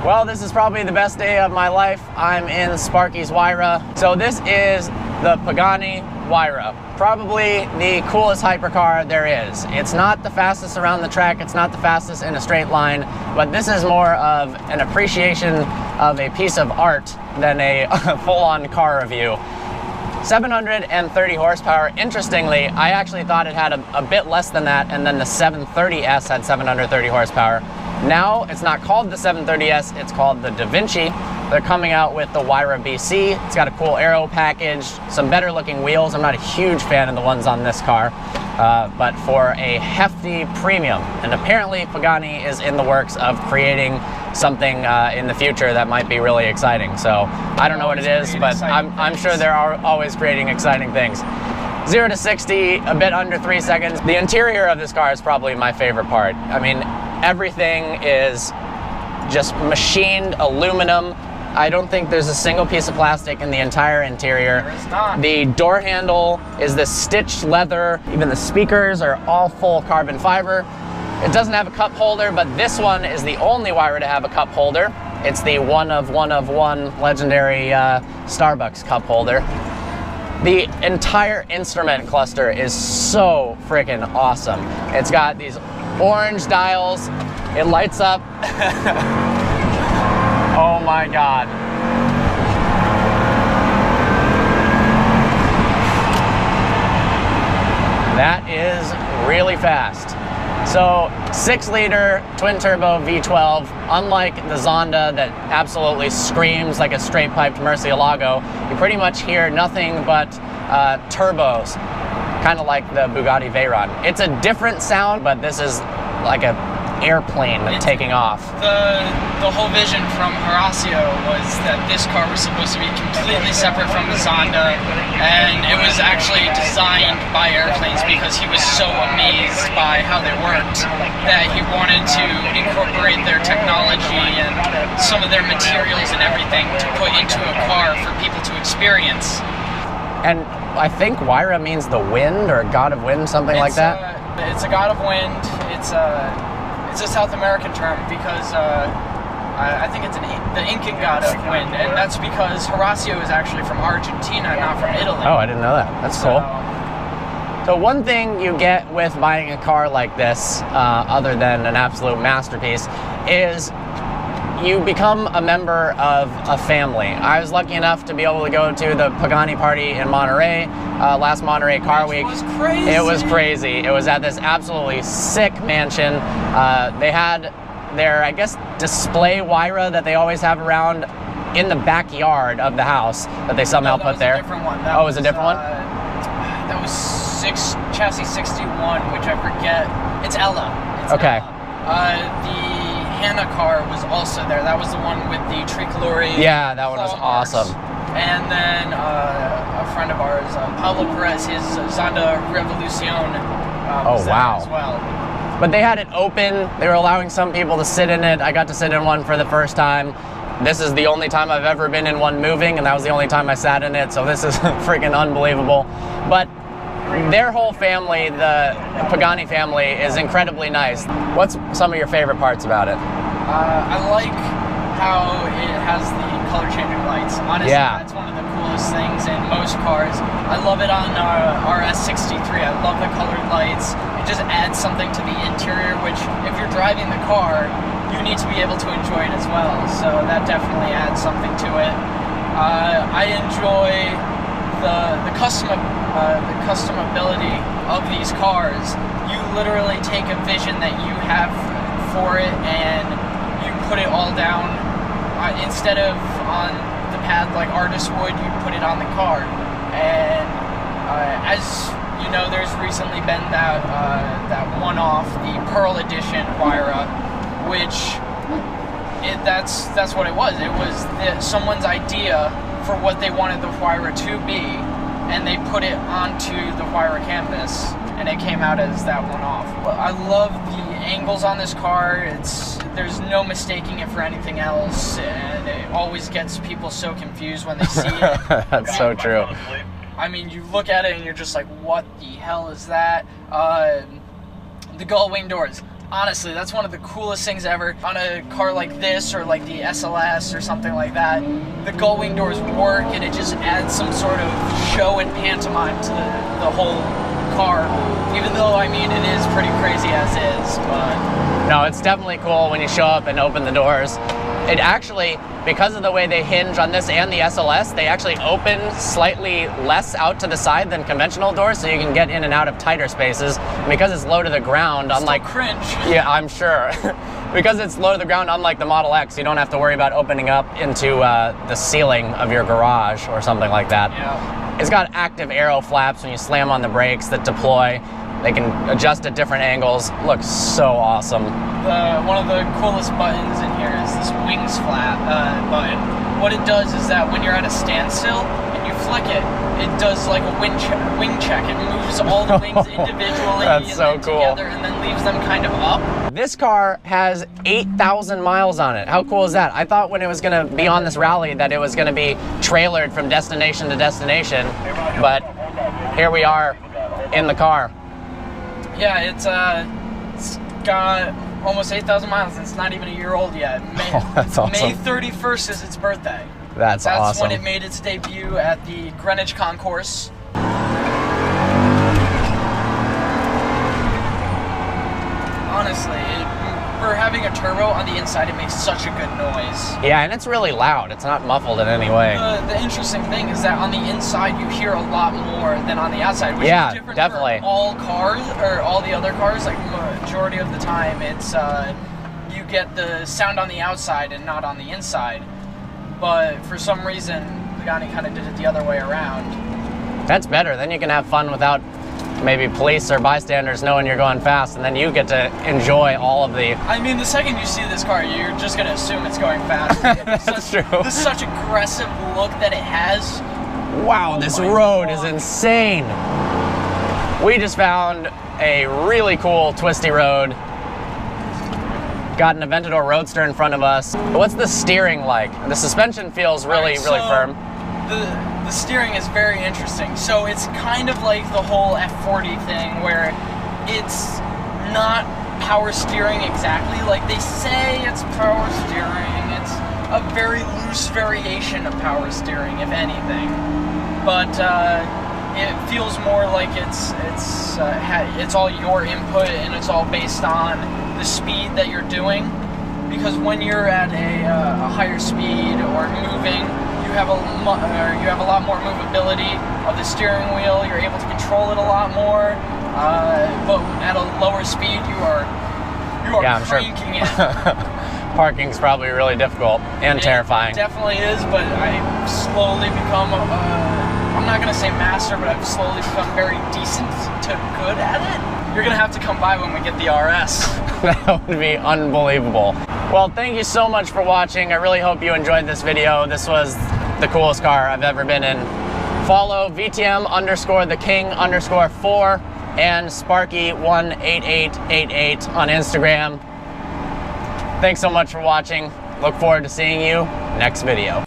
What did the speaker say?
Well, this is probably the best day of my life. I'm in Sparky's Huayra. So this is the Pagani Huayra. Probably the coolest hypercar there is. It's not the fastest around the track, it's not the fastest in a straight line, but this is more of an appreciation of a piece of art than a full-on car review. 730 horsepower. Interestingly, I actually thought it had a bit less than that, and then the 730S had 730 horsepower. Now, it's not called the 730S, it's called the Da Vinci. They're coming out with the Huayra BC. It's got a cool aero package, some better looking wheels. I'm not a huge fan of the ones on this car, but for a hefty premium. And apparently Pagani is in the works of creating something in the future that might be really exciting. So I don't know what it is, but I'm sure they're always creating exciting things. 0 to 60, a bit under 3 seconds. The interior of this car is probably my favorite part. I mean, everything is just machined aluminum. I don't think there's a single piece of plastic in the entire interior. There is not. The door handle is this stitched leather. Even the speakers are all full carbon fiber. It doesn't have a cup holder, but this one is the only Huayra to have a cup holder. It's the one of one legendary Starbucks cup holder. The entire instrument cluster is so freaking awesome. It's got these orange dials. It lights up. Oh my God. That is really fast. So 6-liter twin-turbo V12, unlike the Zonda that absolutely screams like a straight-piped Murcielago, you pretty much hear nothing but turbos, kind of like the Bugatti Veyron. It's a different sound, but this is like a airplane taking off. The whole vision from Horacio was that this car was supposed to be completely separate from the Zonda, and it was actually designed by airplanes because he was so amazed by how they worked that he wanted to incorporate their technology and some of their materials and everything to put into a car for people to experience. And I think Huayra means the wind or god of wind, something like that. It's a god of wind. It's a South American term because I think it's the Incan god of wind, and that's because Horacio is actually from Argentina, not from Italy. Oh, I didn't know that. That's cool. So one thing you get with buying a car like this, other than an absolute masterpiece, is you become a member of a family. I was lucky enough to be able to go to the Pagani party in Monterey, last Monterey Car Week. It was crazy. It was crazy. It was at this absolutely sick mansion. They had their, I guess, display Huayra that they always have around in the backyard of the house that they somehow put there. That was a different one. Oh, it was a different one? That was chassis 61, which I forget. It's Ella. Okay. Ella. The Hannah car was also there. That was the one with the tricolore. Yeah, that one was awesome. And then a friend of ours, Pablo Perez, his Zonda Revolucion was there as well. But they had it open. They were allowing some people to sit in it. I got to sit in one for the first time. This is the only time I've ever been in one moving, and that was the only time I sat in it, so this is freaking unbelievable. But their whole family, the Pagani family, is incredibly nice. What's some of your favorite parts about it? I like how it has the color changing lights. Honestly, that's one of the coolest things in most cars. I love it on RS63. I love the colored lights. It just adds something to the interior, which if you're driving the car, you need to be able to enjoy it as well. So that definitely adds something to it. I enjoy the customability of these cars. You literally take a vision that you have for it and you put it all down. Instead of on the pad like artists would, you put it on the car. And as you know, there's recently been that one-off, the Pearl Edition Huayra, which that's what it was. It was someone's idea for what they wanted the Huayra to be, and they put it onto the Huayra canvas, and it came out as that one-off. I love the angles on this car. There's no mistaking it for anything else, and it always gets people so confused when they see it. That's so true. I mean, you look at it and you're just like, what the hell is that? The gull wing doors. Honestly, that's one of the coolest things ever. On a car like this, or like the SLS or something like that, the gull-wing doors work, and it just adds some sort of show and pantomime to the whole car. Even though, I mean, it is pretty crazy as is, but... No, it's definitely cool when you show up and open the doors. It actually, because of the way they hinge on this and the SLS, they actually open slightly less out to the side than conventional doors, so you can get in and out of tighter spaces. And because it's low to the ground, unlike... Still cringe. Yeah, I'm sure. Because it's low to the ground, unlike the Model X, you don't have to worry about opening up into the ceiling of your garage or something like that. Yeah. It's got active aero flaps when you slam on the brakes that deploy. They can adjust at different angles. Looks so awesome. One of the coolest buttons in here is this wings flap button. What it does is that when you're at a standstill and you flick it, it does like a wing check. It moves all the wings individually That's so and then cool. together, and then leaves them kind of up. This car has 8,000 miles on it. How cool is that? I thought when it was going to be on this rally that it was going to be trailered from destination to destination, but here we are in the car. Yeah, it's got almost 8,000 miles, and it's not even a year old yet. That's awesome. May 31st is its birthday. That's awesome. When it made its debut at the Greenwich Concourse. Honestly, for having a turbo on the inside, it makes such a good noise. Yeah, and it's really loud. It's not muffled in any way. The interesting thing is that on the inside, you hear a lot more than on the outside, which Yeah, is different definitely. for all cars, or all the other cars. Like, majority of the time, it's you get the sound on the outside and not on the inside. But for some reason, Pagani kind of did it the other way around. That's better. Then you can have fun without maybe police or bystanders knowing you're going fast, and then you get to enjoy all of the... I mean, the second you see this car, you're just going to assume it's going fast. That's true. This such aggressive look that it has. Wow, this road is insane. We just found a really cool twisty road. Got an Aventador Roadster in front of us. What's the steering like? The suspension feels really firm. The steering is very interesting. So it's kind of like the whole F40 thing, where it's not power steering exactly. Like they say it's power steering. It's a very loose variation of power steering, if anything. But it feels more like it's all your input, and it's all based on the speed that you're doing. Because when you're at a higher speed or moving, you have a lot more movability of the steering wheel. You're able to control it a lot more. But at a lower speed, you are cranking it. Parking's probably really difficult and terrifying. It definitely is, but I've slowly become I'm not gonna say master, but I've slowly become very decent to good at it. You're gonna have to come by when we get the RS. That would be unbelievable. Well, thank you so much for watching. I really hope you enjoyed this video. This was the coolest car I've ever been in. Follow VTM_theking_4 and Sparky18888 on Instagram. Thanks so much for watching. Look forward to seeing you next video.